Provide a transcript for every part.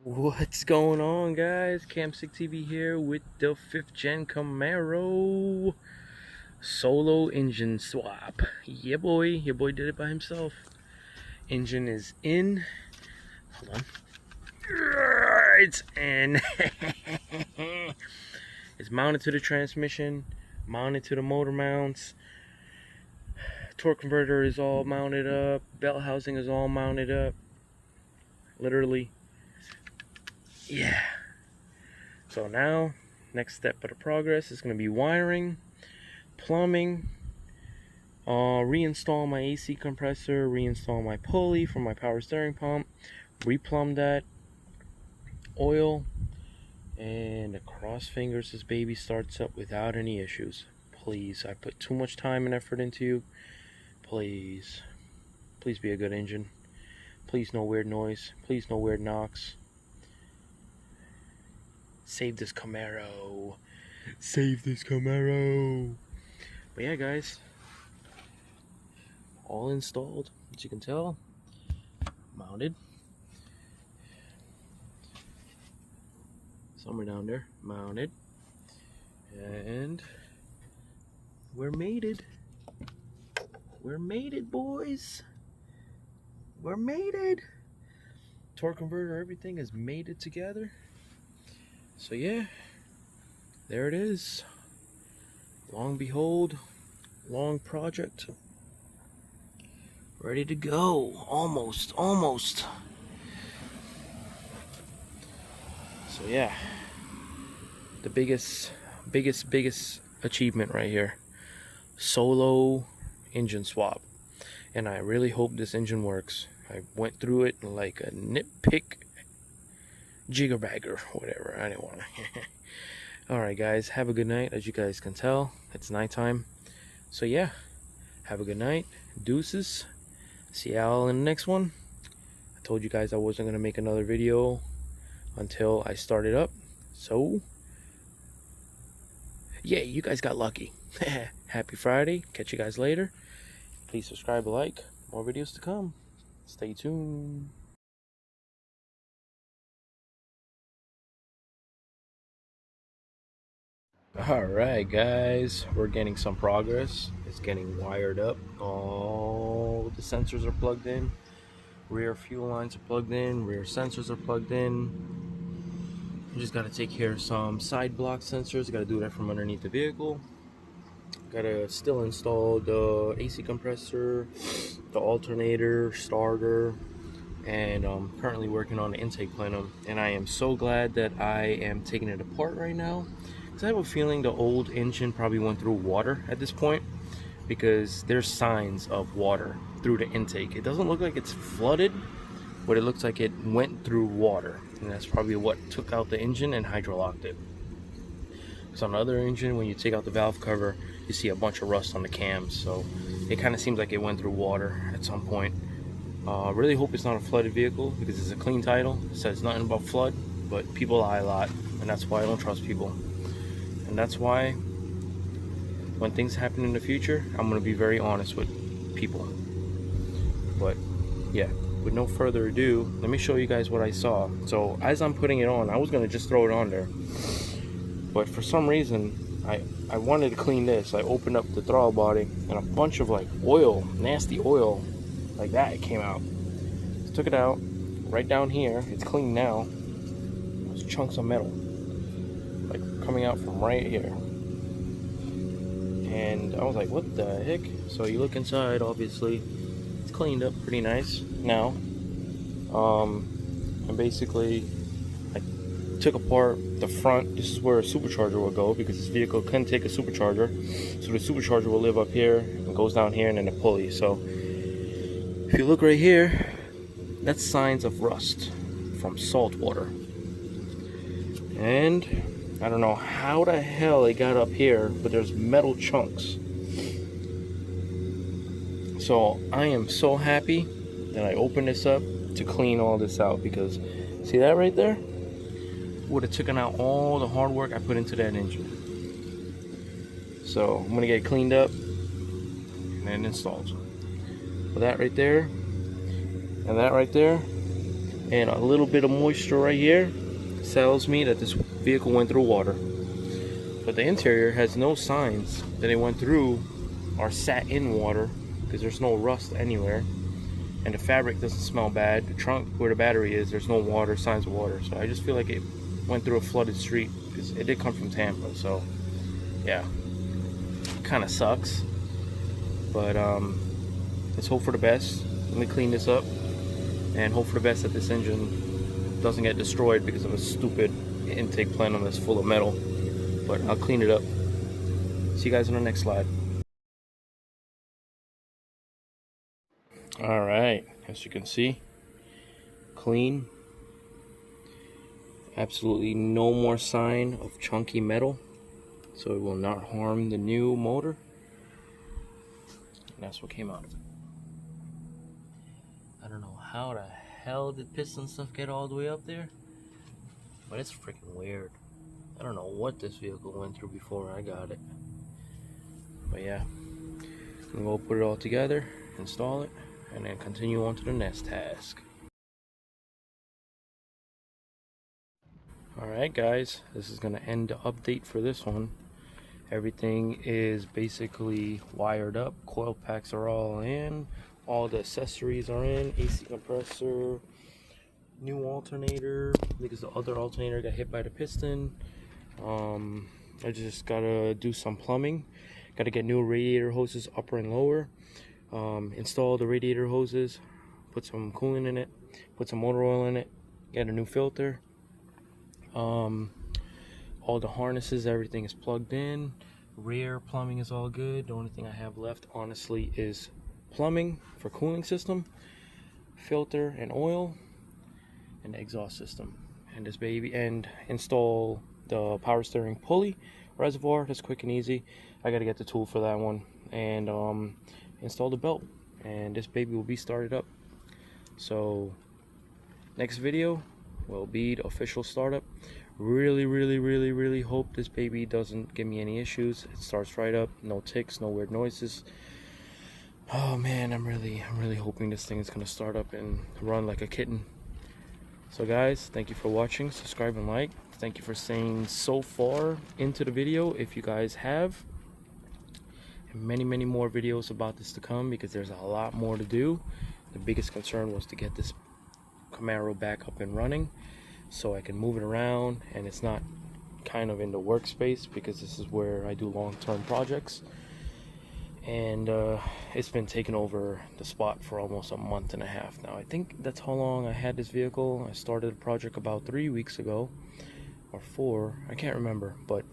What's going on, guys? Cam6 TV here with the 5th gen Camaro solo engine swap. Yeah, boy. Your boy did it by himself. Engine is in. Hold on. It's in. It's mounted to the transmission, mounted to the motor mounts. Torque converter is all mounted up. Belt housing is all mounted up. Literally. Yeah. So now, next step of the progress is going to be wiring, plumbing, reinstall my AC compressor, reinstall my pulley for my power steering pump, replumb that, oil, and cross fingers this baby starts up without any issues. Please, I put too much time and effort into you. Please, please be a good engine. Please no weird noise. Please no weird knocks. Save this Camaro. Save this Camaro. But yeah, guys, all installed, as you can tell, mounted. Somewhere down there, mounted. And we're mated. We're mated, boys. We're mated. Torque converter, everything is mated together. So yeah, there it is. Long behold, long project. Ready to go. Almost. So yeah, the biggest achievement right here. Solo engine swap. And I really hope this engine works. I went through it like a nitpick jiggerbagger, whatever. I didn't want to. Alright, guys, have a good night. As you guys can tell, it's nighttime. So yeah, have a good night. Deuces. See y'all in the next one. I told you guys I wasn't going to make another video until I started up. So, yeah, you guys got lucky. Happy Friday. Catch you guys later. Please subscribe, like. More videos to come. Stay tuned. Alright, guys, we're getting some progress. It's getting wired up. All the sensors are plugged in. Rear fuel lines are plugged in. Rear sensors are plugged in. We just got to take care of some side block sensors. Got to do that from underneath the vehicle. Got to still install the AC compressor, the alternator, starter, and I'm currently working on the intake plenum. And I am so glad that I am taking it apart right now. I have a feeling the old engine probably went through water at this point, because there's signs of water through the intake. It doesn't look like it's flooded, but it looks like it went through water, and that's probably what took out the engine and hydrolocked it. Because on the other engine, when you take out the valve cover, you see a bunch of rust on the cams, so it kind of seems like it went through water at some point. Really hope it's not a flooded vehicle, because it's a clean title. It says nothing about flood, but people lie a lot, and that's why I don't trust people. And that's why when things happen in the future, I'm going to be very honest with people. But yeah, with no further ado, let me show you guys what I saw. So as I'm putting it on, I was going to just throw it on there, but for some reason I wanted to clean this. I opened up the throttle body, and a bunch of like oil, nasty oil like that came out. Just took it out. Right down here, it's clean now. There's chunks of metal like coming out from right here, and I was like, what the heck? So you look inside, obviously it's cleaned up pretty nice now. And basically I took apart the front. This is where a supercharger will go, because this vehicle can take a supercharger, so the supercharger will live up here and goes down here, and then the pulley. So if you look right here, that's signs of rust from salt water. And I don't know how the hell it got up here, but there's metal chunks. So I am so happy that I opened this up to clean all this out, because see that right there? Would have taken out all the hard work I put into that engine. So I'm gonna get it cleaned up and then installed. But that right there and that right there and a little bit of moisture right here tells me that this vehicle went through water. But the interior has no signs that it went through or sat in water, because there's no rust anywhere, and the fabric doesn't smell bad. The trunk where the battery is, there's no water, signs of water. So I just feel like it went through a flooded street, because it did come from Tampa. So yeah, kind of sucks, but let's hope for the best. Let me clean this up and hope for the best that this engine doesn't get destroyed because of a stupid intake plenum that's full of metal. But I'll clean it up. See you guys on the next slide. Alright, as you can see, clean. Absolutely no more sign of chunky metal, so it will not harm the new motor. And that's what came out of it. I don't know how the hell did piston stuff get all the way up there, but it's freaking weird. I don't know what this vehicle went through before I got it. But yeah, I'm gonna go put it all together, install it, and then continue on to the next task. Alright guys, this is gonna end the update for this one. Everything is basically wired up, coil packs are all in, all the accessories are in, AC compressor, new alternator, because the other alternator got hit by the piston. I just gotta do some plumbing, gotta get new radiator hoses upper and lower, install the radiator hoses, put some coolant in it, put some motor oil in it, get a new filter. All the harnesses, everything is plugged in. Rear plumbing is all good. The only thing I have left, honestly, is plumbing for cooling system, filter and oil, and the exhaust system. And this baby, and install the power steering pulley reservoir. That's quick and easy. I gotta get the tool for that one, and install the belt, and this baby will be started up. So next video will be the official startup. Really hope this baby doesn't give me any issues. It starts right up, no ticks, no weird noises. Oh man, I'm really hoping this thing is gonna start up and run like a kitten. So guys, thank you for watching. Subscribe and like. Thank you for staying so far into the video, if you guys have. And many more videos about this to come, because there's a lot more to do. The biggest concern was to get this Camaro back up and running, so I can move it around and it's not kind of in the workspace, because this is where I do long-term projects. And it's been taking over the spot for almost a month and a half now. I think that's how long I had this vehicle. I started the project about 3 weeks ago, or 4, I can't remember, but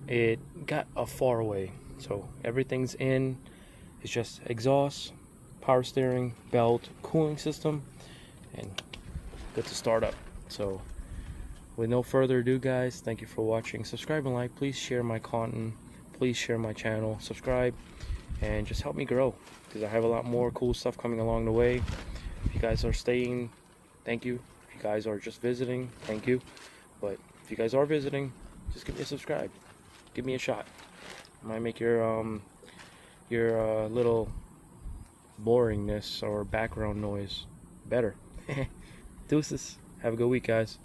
it got far away. So everything's in. It's just exhaust, power steering, belt, cooling system, and good to start up. So with no further ado guys, thank you for watching. Subscribe and like. Please share my content, please share my channel, subscribe, and just help me grow, because I have a lot more cool stuff coming along the way. If you guys are staying, thank you. If you guys are just visiting, thank you. But if you guys are visiting, just give me a subscribe, give me a shot. I might make your little boringness or background noise better. Deuces. Have a good week guys.